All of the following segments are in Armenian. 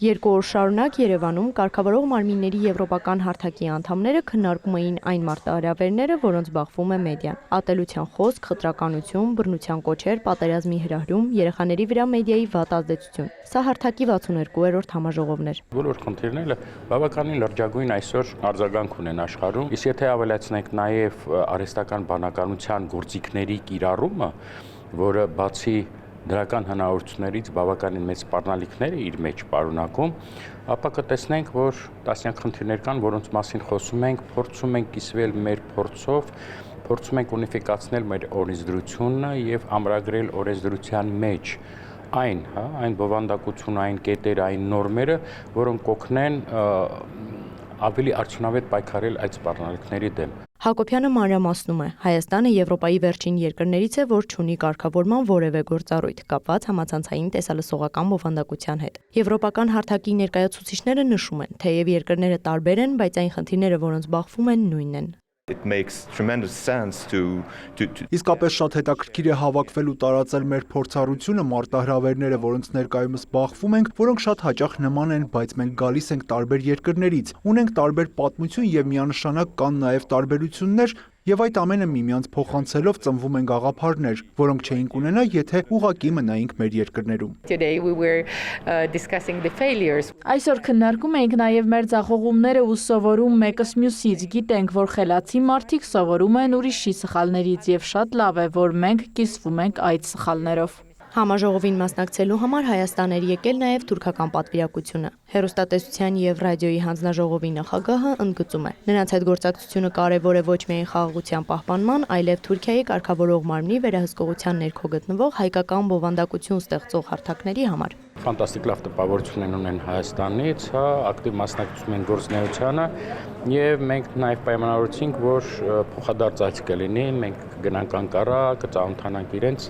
Երկու օր շարունակ Երևանում կարգավորող մարմինների եվրոպական հարթակի անդամները քննարկում էին այն մարտահրավերները, որոնց բախվում է մեդիան։ Ատելության խոսք, խտրականություն, բռնության կոչեր, պատերազմի հրահրում, երեխաների վրա մեդիայի վատ ազդեցություն։ Սա հարթակի 62-րդ համաժողովն էր։ Բոլոր խնդիրները բավականին լրջագույն այսօր արձագանք ունեն աշխարհում, իսկ եթե ավելացնենք նաև արհեստական բանականության գործիքների կիրառումը, որը բացի դրական հնարավորություններից բավականին մեծ սպառնալիքներ է իր մեջ պարունակում, ապա կտեսնենք, որ տասնյակ խնդիրներ կան, որոնց մասին խոսում ենք, փորձում ենք կիսվել մեր փորձով, փորձում ենք ունիֆիկացնել մեր օրենսդրությունը եւ ամրագրել օրենսդրության մեջ այն բովանդակություն, այն կետերը, այն նորմերը, որոնք կօգնեն ավելի արդյունավետ պայքարել այդ սպառնալիքների դեմ։ Հակոբյանը մանրամասնում է, Հայաստանը Եվրոպայի վերջին երկրներից է, որ չունի կարգավորման որևէ գործառույթ, կապված համացանցային տեսալսողական բովանդակության հետ։ Եվրոպական հարթակի ներկայացուցիչները նշում են, թեև երկրները տարբեր են, բայց այն խնդիրները, որոնց բախվում են, նույնն են։ Իսկապես շատ հետաքրքիր է հավաքվել ու տարածել մեր փորձառությունը, մարտահրավերները, որոնց ներկայումս բախվում ենք, որոնք շատ հաճախ նման են, բայց մենք գալիս ենք տարբեր երկրներից, ունենք տարբեր պատմություն եւ միանշանակ կան նաեւ տարբերություններ, եւ այդ ամենը միմյանց փոխանցելով ծնվում են գաղափարներ, որոնք չէինք ունենա, եթե ուղղակի մնայինք մեր երկրներում։ Այսօր քննարկում ենք նաեւ մեր ձախողումները ու սովորում մեկս մյուսից, գիտենք, որ խելացի մարդիկ սովորում են ուրիշի սխալներից եւ շատ լավ է, որ մենք կիսվում ենք այդ սխալներով։ Համաժողովին մասնակցելու համար Հայաստան էր եկել նաև թուրքական պատվիրակությունը։ Հեռուստատեսության եւ ռադիոյի հանձնաժողովի նախագահը ընդգծում է. նրանց հետ գործակցությունը կարևոր է ոչ միայն խաղաղության պահպանման, այլև Թուրքիայի կարգավորող մարմնի վերահսկողության ներքո գտնվող հայկական բովանդակություն ստեղծող հարթակների համար։ Ֆանտաստիկ լավ տպավորություն ունեն Հայաստանից, ակտիվ մասնակցում են գործունեությանը եւ մենք նաեւ պայմանավորեցինք, որ փոխադարձ այց կլինի, մենք կգնանք Անկարա, կծանոթանանք իրենց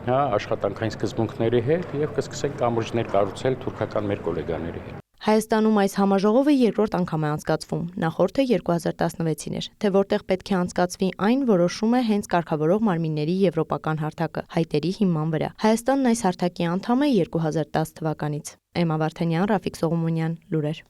աշխատանքային սկզբունքների հետ եւ կսկսենք կամուրջներ կառուցել թուրքական մեր գոլեգաների հետ։ Հայաստանում այս համաժողովը երկրորդ անգամ է անցկացվում, նախորդը 2016-ին էր, թե որտեղ պետք է անցկացվի այն, որոշում է հենց կարգավորող մարմինների եվրոպական հարթակը, հայտերի հիման վրա։ Հայաստանն այս հարթակի անդամ է 2010 թվականից։ Էմմա Վարդանյան, Ռաֆիկ Սողոմոնյան, լուրեր։